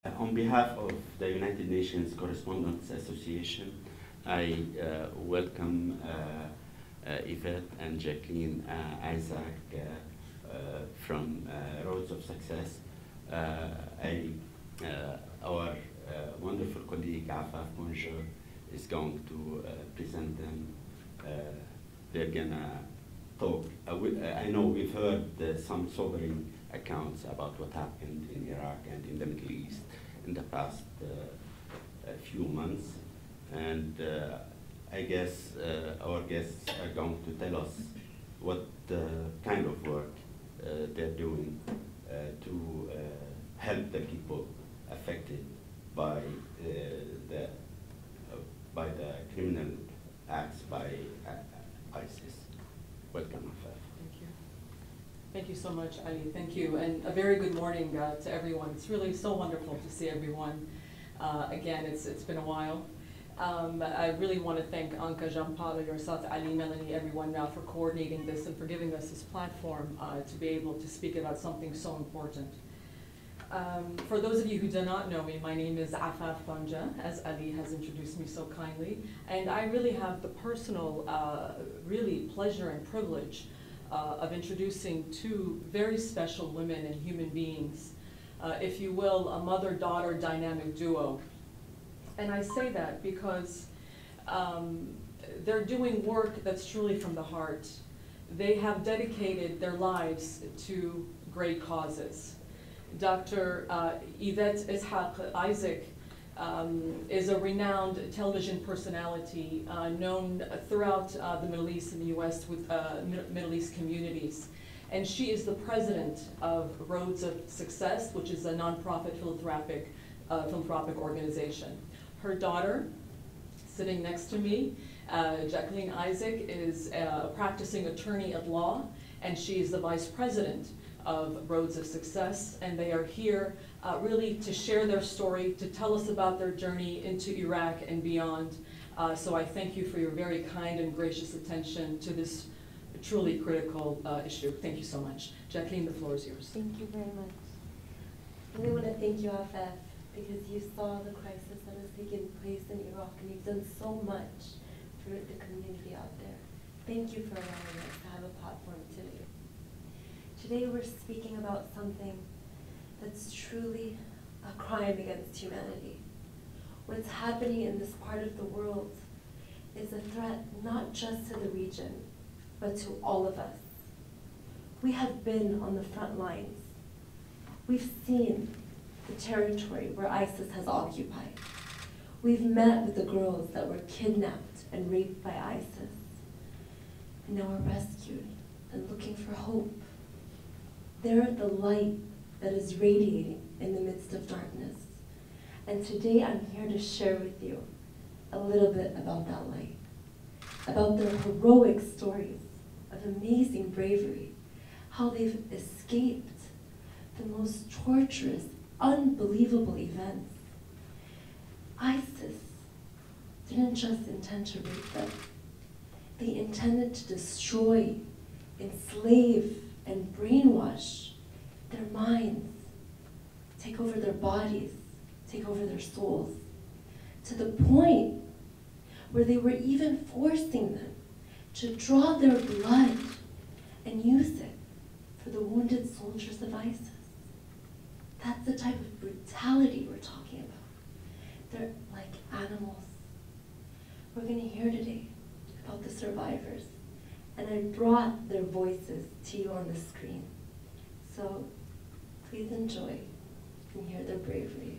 On behalf of the United Nations Correspondents Association, I welcome Yvette and Jacqueline Isaac from Roads of Success. Our wonderful colleague Afaf Bonjour is going to present them. They're gonna talk. I know we've heard some sobering accounts about what happened in Iraq and in the Middle East in the past few months, and I guess our guests are going to tell us what kind of work they're doing to help the people affected by the criminal acts by ISIS. Welcome, Afaf. Thank you. Thank you so much, Ali. Thank you, and a very good morning to everyone. It's really so wonderful to see everyone. Again, it's been a while. I really want to thank Anka, Jean-Paul, yourself, Ali, Melanie, everyone now for coordinating this and for giving us this platform to be able to speak about something so important. For those of you who do not know me, my name is Afaf Bonjour, as Ali has introduced me so kindly, and I really have the personal, really pleasure and privilege of introducing two very special women and human beings, if you will, a mother-daughter dynamic duo. And I say that because they're doing work that's truly from the heart. They have dedicated their lives to great causes. Dr. Yvette Ishaq Isaac is a renowned television personality known throughout the Middle East and the US with Middle East communities. And she is the president of Roads of Success, which is a nonprofit philanthropic organization. Her daughter, sitting next to me, Jacqueline Isaac, is a practicing attorney at law, and she is the vice president of Roads of Success, and they are here really to share their story, to tell us about their journey into Iraq and beyond. So I thank you for your very kind and gracious attention to this truly critical issue. Thank you so much. Jacqueline, the floor is yours. Thank you very much. I really want to thank you, Afaf, because you saw the crisis that has taken place in Iraq, and you've done so much for the community out there. Thank you for allowing us to have a platform today. Today we're speaking about something that's truly a crime against humanity. What's happening in this part of the world is a threat not just to the region, but to all of us. We have been on the front lines. We've seen the territory where ISIS has occupied. We've met with the girls that were kidnapped and raped by ISIS, and now we're rescued and looking for hope. They're the light that is radiating in the midst of darkness. And today I'm here to share with you a little bit about that light, about their heroic stories of amazing bravery, how they've escaped the most torturous, unbelievable events. ISIS didn't just intend to rape them. They intended to destroy, enslave, and brainwash their minds, take over their bodies, take over their souls, to the point where they were even forcing them to draw their blood and use it for the wounded soldiers of ISIS. That's the type of brutality we're talking about. They're like animals. We're going to hear today about the survivors, and I brought their voices to you on the screen. So please enjoy and hear their bravery.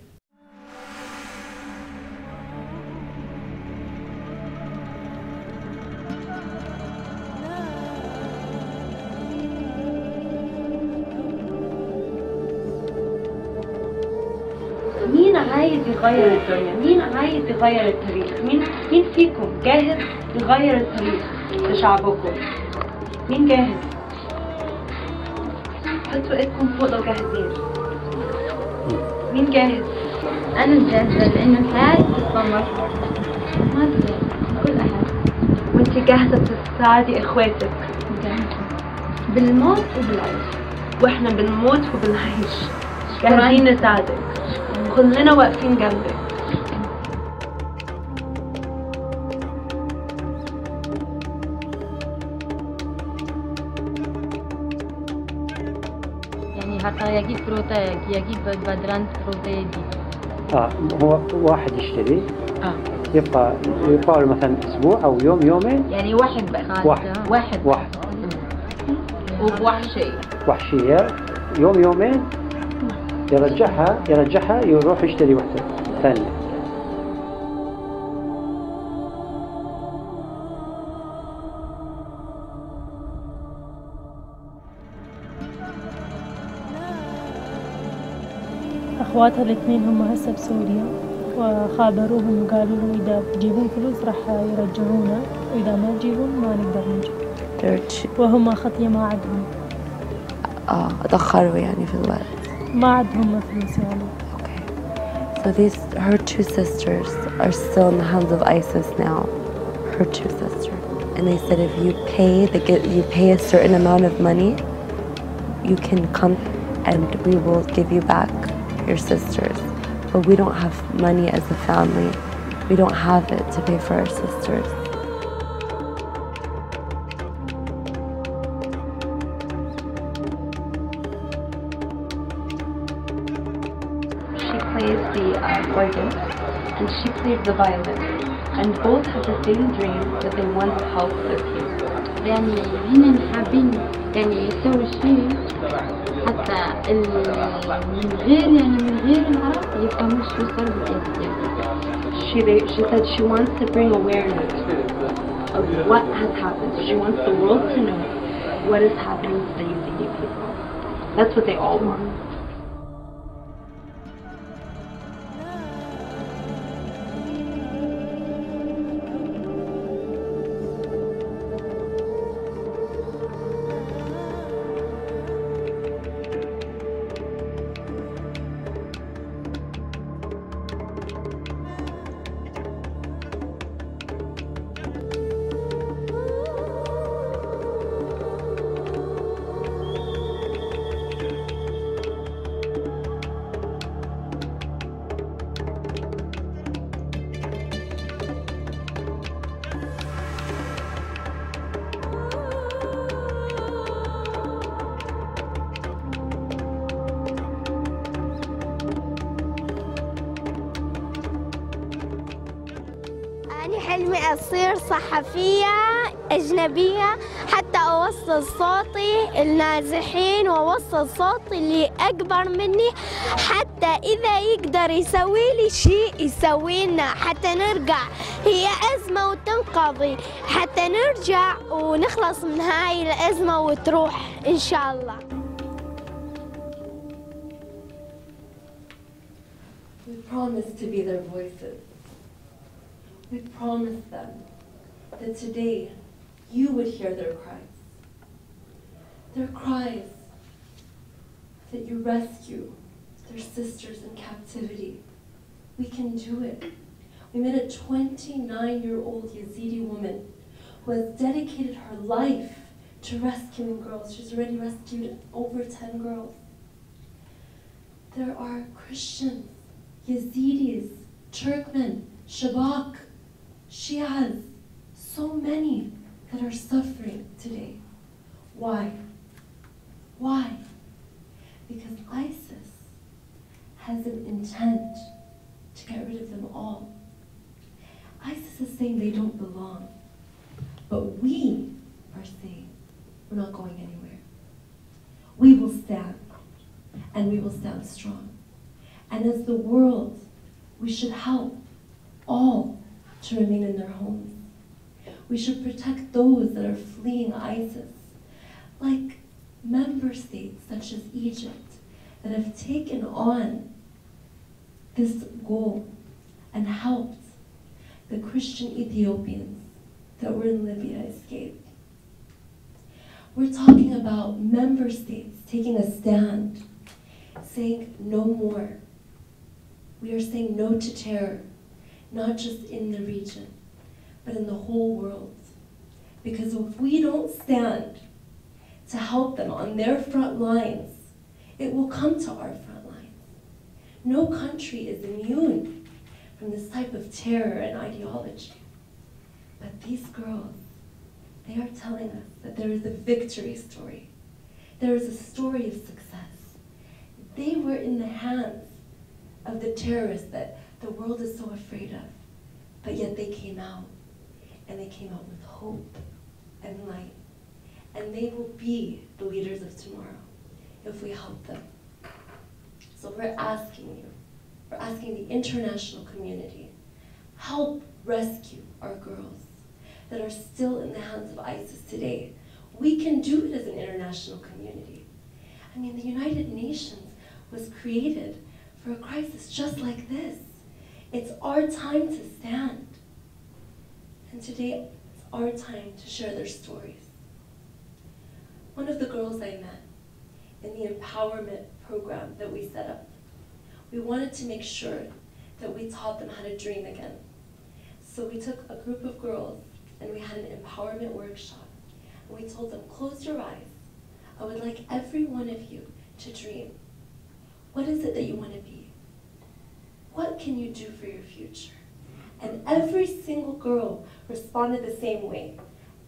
مين عايز يغير الدنيا؟ مين عايز يغير التاريخ؟ مين فيكم جاهز يغير التاريخ لشعبكم؟ مين جاهز؟ حطوا ايدكم فوق لو جاهزين. مين جاهز؟ أنا جاهزة لأن الحياة تتدمر. ما أقدر كل أحد. وأنتِ جاهزة تساعدي إخواتك؟ جاهزة. بالموت وبالعيش. وإحنا بنموت وبنعيش. جاهزين نساعدك. وكلنا واقفين جنبك. يعني حتى يجيب فروتا يجيب بدران فروتا يجيب. هو واحد يشتري يبقى له مثلا اسبوع او يوم يومين. يعني واحد بقى واحد وبوحشية يوم يومين يرجعها يروح يشتري واحدة ثانية. أخواتها الاثنين هم هسه بسوريا، وخابروهم وقالوا له إذا تجيبون فلوس راح يرجعونا، وإذا ما تجيبون ما نقدر نجي. وهم خطية ما عندهم. تأخروا يعني في الوقت. ما عندهم فلوس يعني. So her two sisters are still in the hands of ISIS now. Her two sisters, and they said if you pay a certain amount of money, you can come and we will give you back your sisters. But we don't have money as a family. We don't have it to pay for our sisters. She plays the organ and she plays the violin, and both have the same dream that they want to help the people. يعني هن حابين يعني يسوي شيء حتى من غير العرب يفهموا شو صار باليزيدية. She said she wants to bring awareness of what has happened. She wants the world to know what is happening to the Yazidi people. That's what they all want. أنا حلمي أصير صحفية أجنبية حتى أوصل صوتي النازحين وأوصل صوتي اللي أكبر مني، حتى إذا يقدر يسوي لي شيء يسوي لنا حتى نرجع. هي أزمة وتنقضي حتى نرجع ونخلص من هاي الأزمة وتروح إن شاء الله. We promise to be their voices. We promise them that today you would hear their cries. Their cries that you rescue their sisters in captivity. We can do it. We met a 29-year-old Yazidi woman who has dedicated her life to rescuing girls. She's already rescued over 10 girls. There are Christians, Yazidis, Turkmen, Shabak, Shias, so many that are suffering today. Why? Why? Because ISIS has an intent to get rid of them all. ISIS is saying they don't belong, but we are saying we're not going anywhere. We will stand, and we will stand strong. And as the world, we should help all to remain in their homes. We should protect those that are fleeing ISIS, like member states such as Egypt that have taken on this goal and helped the Christian Ethiopians that were in Libya escape. We're talking about member states taking a stand, saying no more. We are saying no to terror, not just in the region, but in the whole world. Because if we don't stand to help them on their front lines, it will come to our front lines. No country is immune from this type of terror and ideology. But these girls, they are telling us that there is a victory story. There is a story of success. They were in the hands of the terrorists that the world is so afraid of, but yet they came out, and they came out with hope and light. And they will be the leaders of tomorrow if we help them. So we're asking you, we're asking the international community, help rescue our girls that are still in the hands of ISIS today. We can do it as an international community. I mean, the United Nations was created for a crisis just like this. It's our time to stand. And today, it's our time to share their stories. One of the girls I met in the empowerment program that we set up, we wanted to make sure that we taught them how to dream again. So we took a group of girls and we had an empowerment workshop. And we told them, close your eyes. I would like every one of you to dream. What is it that you want to be? What can you do for your future? And every single girl responded the same way.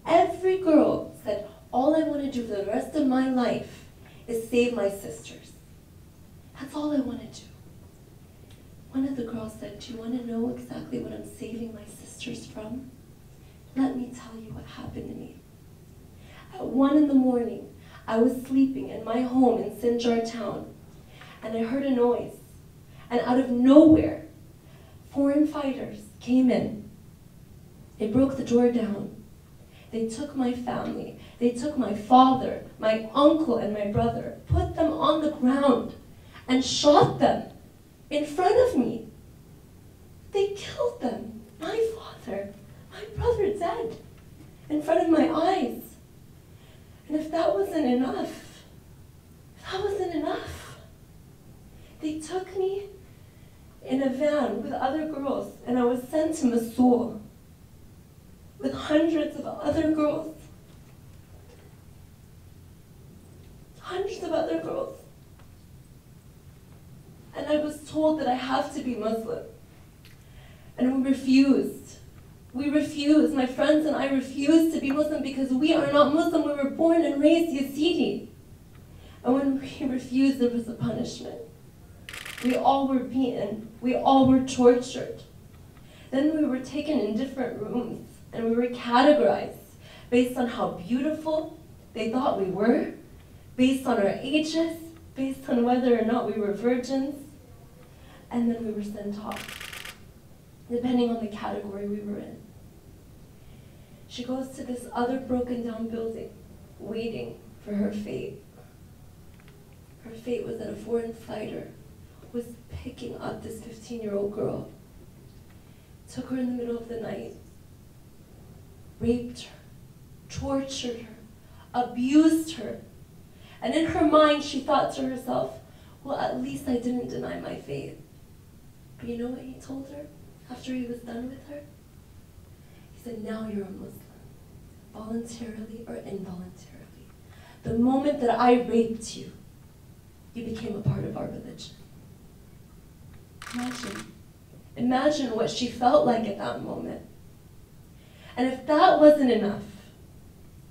Every girl said, all I want to do for the rest of my life is save my sisters. That's all I want to do. One of the girls said, do you want to know exactly what I'm saving my sisters from? Let me tell you what happened to me. At 1 in the morning, I was sleeping in my home in Sinjar town, and I heard a noise. And out of nowhere, foreign fighters came in. They broke the door down. They took my family. They took my father, my uncle, and my brother, put them on the ground, and shot them in front of me. They killed them. My father, my brother dead, in front of my eyes. And if that wasn't enough, they took me in a van with other girls, and I was sent to Mosul with hundreds of other girls. Hundreds of other girls. And I was told that I have to be Muslim. And we refused. We refused. My friends and I refused to be Muslim because we are not Muslim. We were born and raised Yazidi. And when we refused, there was a punishment. We all were beaten. We all were tortured. Then we were taken in different rooms and we were categorized based on how beautiful they thought we were, based on our ages, based on whether or not we were virgins, and then we were sent off, depending on the category we were in. She goes to this other broken down building, waiting for her fate. Her fate was that a foreign fighter was picking up this 15-year-old girl, took her in the middle of the night, raped her, tortured her, abused her. And in her mind, she thought to herself, well, at least I didn't deny my faith. But you know what he told her after he was done with her? He said, now you're a Muslim, voluntarily or involuntarily. The moment that I raped you, you became a part of our religion. Imagine what she felt like at that moment. And if that wasn't enough,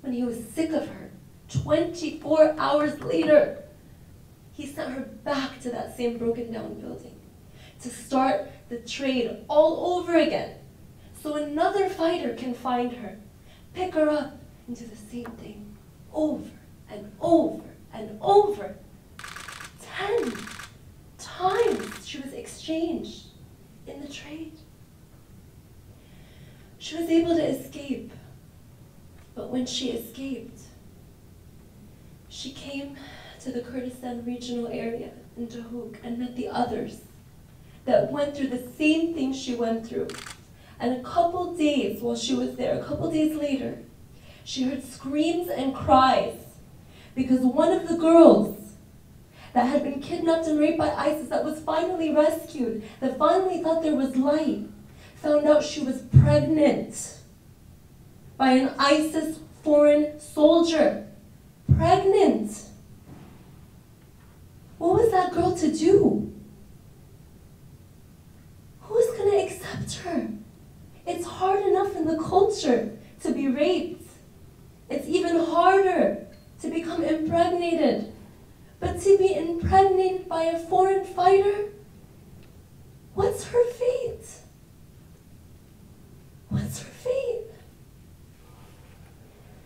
when he was sick of her, 24 hours later, he sent her back to that same broken down building to start the trade all over again. So another fighter can find her, pick her up, and do the same thing over and over and over. 10 times she was exchanged in the trade. She was able to escape, but when she escaped, she came to the Kurdistan regional area in Tahuk and met the others that went through the same thing she went through. And a couple days while she was there, a couple days later, she heard screams and cries because one of the girls that had been kidnapped and raped by ISIS, that was finally rescued, that finally thought there was light, found out she was pregnant by an ISIS foreign soldier. Pregnant. What was that girl to do? accept her. It's hard enough in the culture to be raped. It's even harder to become impregnated. But to be impregnated by a foreign fighter, what's her fate? What's her fate?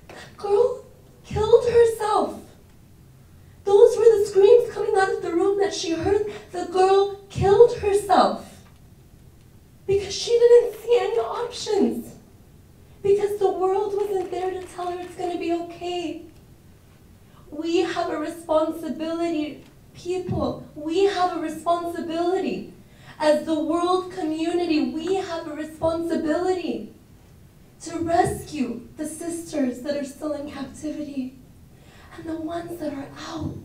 That girl killed herself. Those were the screams coming out of the room that she heard. The girl killed herself because she didn't see any options. Because the world wasn't there to tell her it's going to be okay. We have a responsibility, people. We have a responsibility. As the world community, we have a responsibility to rescue the sisters that are still in captivity. And the ones that are out,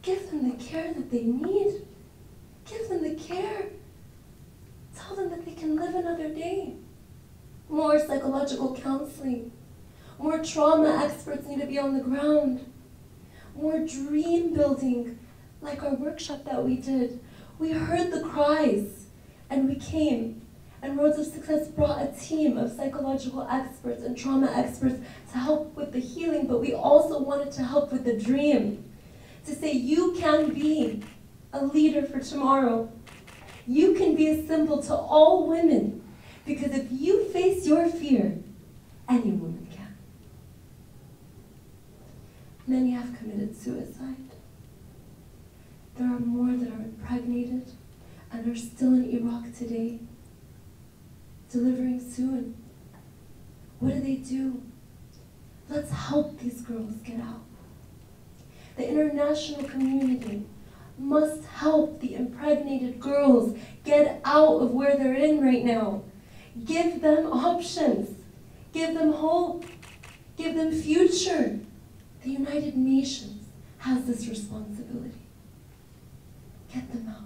give them the care that they need. Give them the care. Tell them that they can live another day. More psychological counseling. More trauma experts need to be on the ground. More dream building, like our workshop that we did. We heard the cries, and we came. And Roads of Success brought a team of psychological experts and trauma experts to help with the healing, but we also wanted to help with the dream. To say you can be a leader for tomorrow. You can be a symbol to all women, because if you face your fear, any woman can. Many have committed suicide. There are more that are impregnated and are still in Iraq today, delivering soon. What do? Let's help these girls get out. The international community must help the impregnated girls get out of where they're in right now. Give them options. Give them hope. Give them future. The United Nations has this responsibility. Get them out.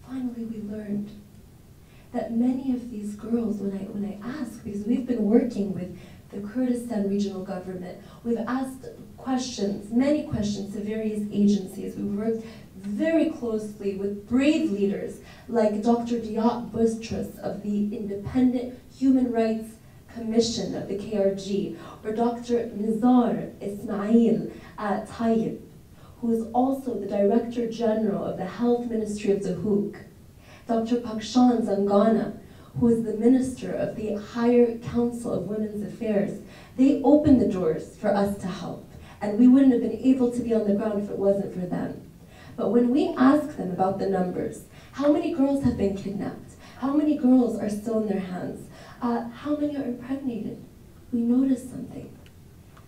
Finally, we learned that many of these girls, when I ask, because we've been working with the Kurdistan regional government, we've asked questions, many questions to various agencies. We've worked very closely with brave leaders like Dr. Diat Bustras of the Independent Human Rights Commission of the KRG, or Dr. Nizar Ismail Tayyib, who is also the Director General of the Health Ministry of Dahuk, Dr. Pakshan Zangana, who is the Minister of the Higher Council of Women's Affairs. They opened the doors for us to help, and we wouldn't have been able to be on the ground if it wasn't for them. But when we ask them about the numbers, how many girls have been kidnapped? How many girls are still in their hands? How many are impregnated? We notice something,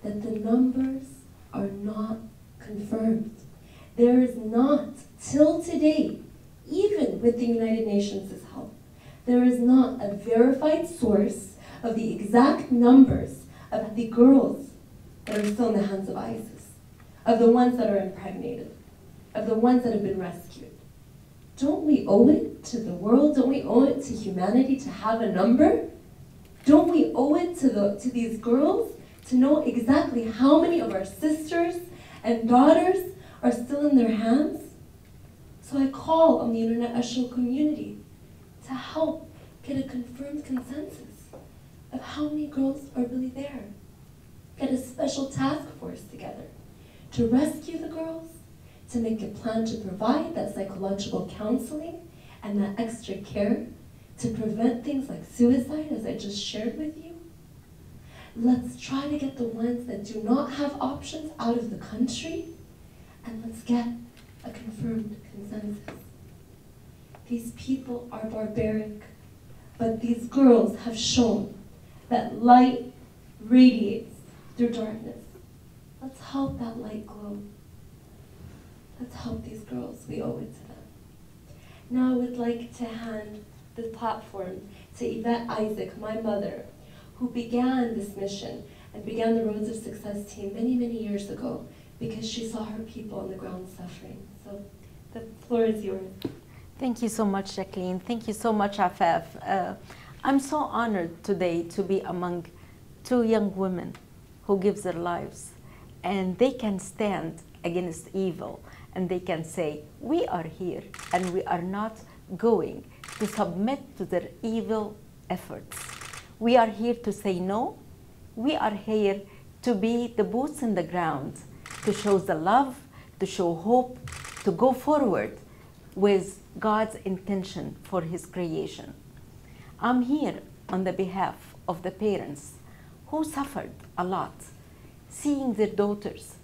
that the numbers are not confirmed. There is not, till today, even with the United Nations' help, there is not a verified source of the exact numbers of the girls that are still in the hands of ISIS, of the ones that are impregnated, of the ones that have been rescued. Don't we owe it to the world? Don't we owe it to humanity to have a number? Don't we owe it to these girls to know exactly how many of our sisters and daughters are still in their hands? So I call on the international community to help get a confirmed consensus of how many girls are really there. Get a special task force together to rescue the girls, to make a plan to provide that psychological counseling and that extra care to prevent things like suicide, as I just shared with you. Let's try to get the ones that do not have options out of the country, and let's get a confirmed consensus. These people are barbaric, but these girls have shown that light radiates through darkness. Let's help that light glow. Let's help these girls. We owe it to them. Now I would like to hand the platform to Yvette Isaac, my mother, who began this mission and began the Roads of Success team many, many years ago because she saw her people on the ground suffering. So the floor is yours. Thank you so much, Jacqueline. Thank you so much, Afaf. I'm so honored today to be among two young women who give their lives, and they can stand against evil, and they can say, we are here, and we are not going to submit to their evil efforts. We are here to say no. We are here to be the boots in the ground, to show the love, to show hope, to go forward with God's intention for His creation. I'm here on the behalf of the parents who suffered a lot, seeing their daughters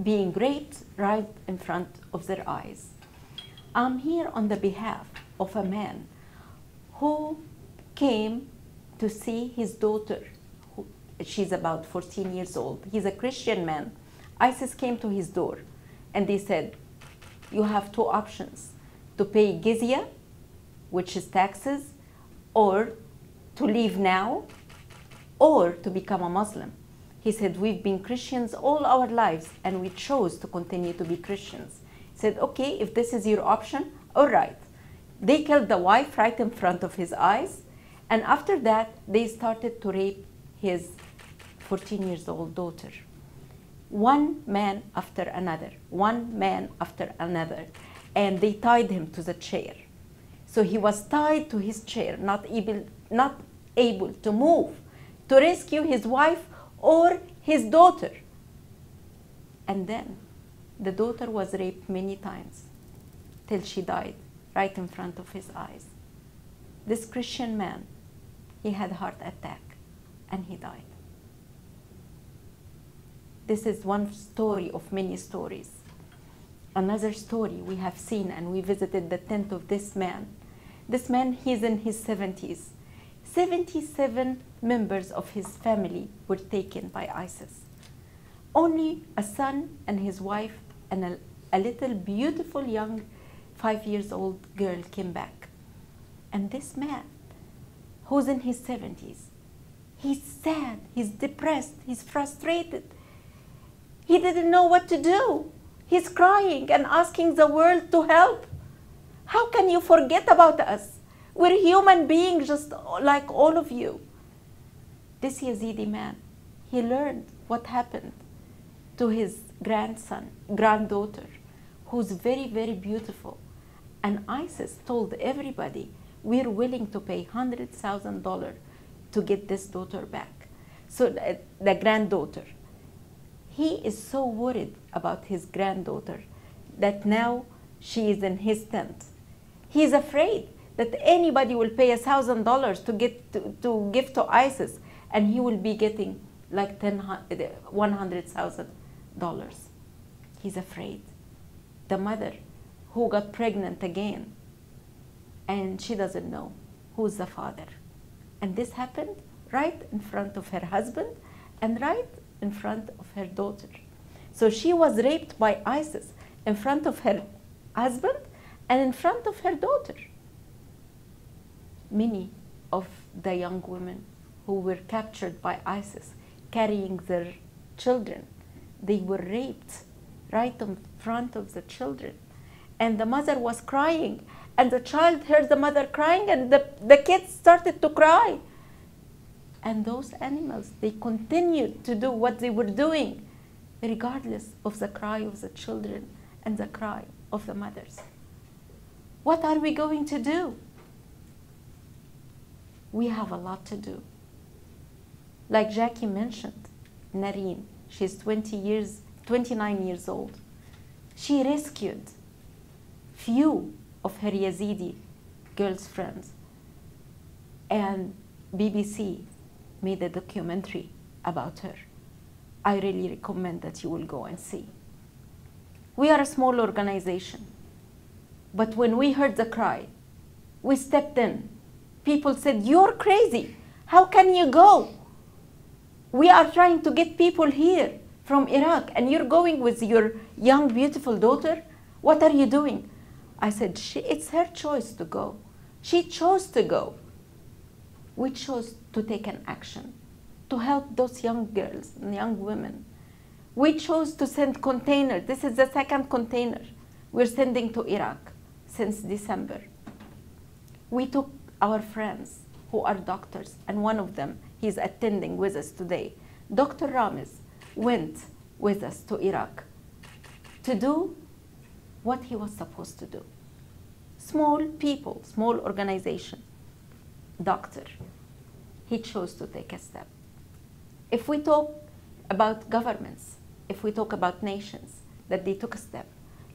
being raped right in front of their eyes. I'm here on the behalf of a man who came to see his daughter. She's about 14 years old. He's a Christian man. ISIS came to his door and they said, you have two options, to pay jizya, which is taxes, or to leave now, or to become a Muslim. He said, we've been Christians all our lives and we chose to continue to be Christians. He said, okay, if this is your option, all right. They killed the wife right in front of his eyes, and after that, they started to rape his 14 years old daughter. One man after another, one man after another, and they tied him to the chair. So he was tied to his chair, not able to move, to rescue his wife or his daughter. And then the daughter was raped many times till she died right in front of his eyes. This Christian man, he had a heart attack and he died. This is one story of many stories. Another story we have seen, and we visited the tent of this man. This man, he's in his 70s. 77 members of his family were taken by ISIS. Only a son and his wife and a little beautiful young 5-year-old girl came back. And this man, who's in his 70s, he's sad, he's depressed, he's frustrated. He didn't know what to do. He's crying and asking the world to help. How can you forget about us? We're human beings just like all of you. This Yazidi man, he learned what happened to his granddaughter, who's very, very beautiful. And ISIS told everybody, we're willing to pay $100,000 to get this daughter back. So the granddaughter. He is so worried about his granddaughter that now she is in his tent. He's afraid that anybody will pay $1,000 to give to ISIS, and he will be getting like $100,000. He's afraid. The mother who got pregnant again, and she doesn't know who's the father. And this happened right in front of her husband and right in front of her daughter. So she was raped by ISIS in front of her husband and in front of her daughter. Many of the young women who were captured by ISIS carrying their children, they were raped right in front of the children. And the mother was crying, and the child heard the mother crying, and the kids started to cry. And those animals, they continued to do what they were doing, regardless of the cry of the children and the cry of the mothers. What are we going to do? We have a lot to do. Like Jackie mentioned, Nareen, she's 29 years old. She rescued few of her Yazidi girls' friends. And BBC made a documentary about her. I really recommend that you will go and see. We are a small organization, but when we heard the cry, we stepped in. People said, you're crazy. How can you go? We are trying to get people here from Iraq, and you're going with your young, beautiful daughter? What are you doing? I said, it's her choice to go. She chose to go. We chose to take an action to help those young girls and young women. We chose to send containers. This is the second container we're sending to Iraq since December. We took our friends who are doctors, and one of them, he's attending with us today. Dr. Ramiz went with us to Iraq to do what he was supposed to do. small people, small organization, doctor. He chose to take a step. If we talk about governments, if we talk about nations, that they took a step,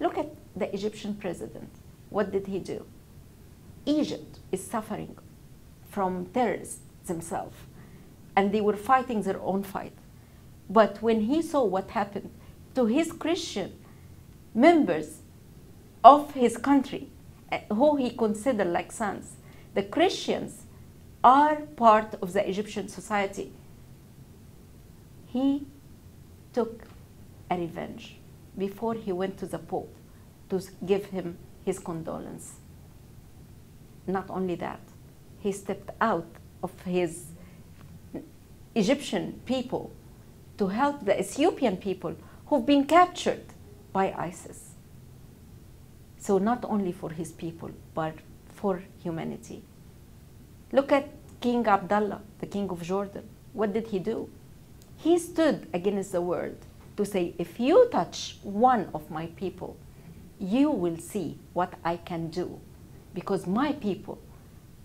look at the Egyptian president. What did he do? Egypt is suffering from terrorists themselves, and they were fighting their own fight. But when he saw what happened to his Christian members of his country, who he considered like sons, the Christians are part of the Egyptian society, he took a revenge before he went to the Pope to give him his condolence. Not only that, he stepped out of his Egyptian people to help the Ethiopian people who've been captured by ISIS. So not only for his people, but for humanity. Look at King Abdullah, the king of Jordan. What did he do? He stood against the world to say, if you touch one of my people, you will see what I can do, because my people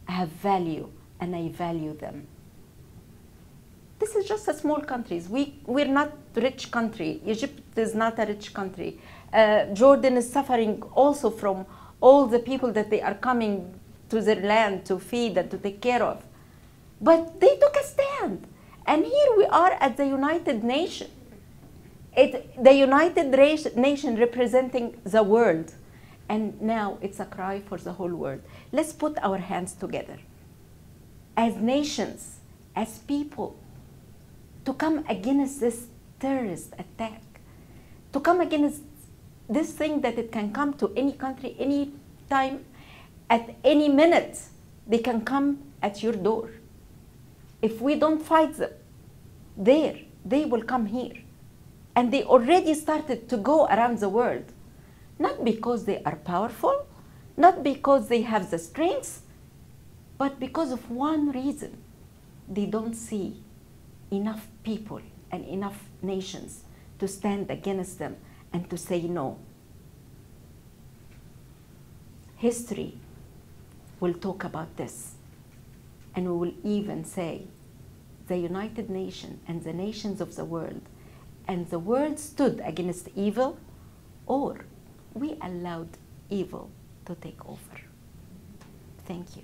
have value and I value them. This is just a small country. We're not a rich country. Egypt is not a rich country. Jordan is suffering also from all the people that they are coming to their land to feed and to take care of. But they took a stand. And here we are at the United Nations. The United Nation representing the world. And now it's a cry for the whole world. Let's put our hands together as nations, as people, to come against this terrorist attack, to come against this thing that it can come to any country, any time, at any minute. They can come at your door. If we don't fight them there, they will come here. And they already started to go around the world, not because they are powerful, not because they have the strength, but because of one reason. They don't see enough people and enough nations to stand against them and to say no. History will talk about this, and we will even say the United Nations and the nations of the world, and the world stood against evil, or we allowed evil to take over. Thank you.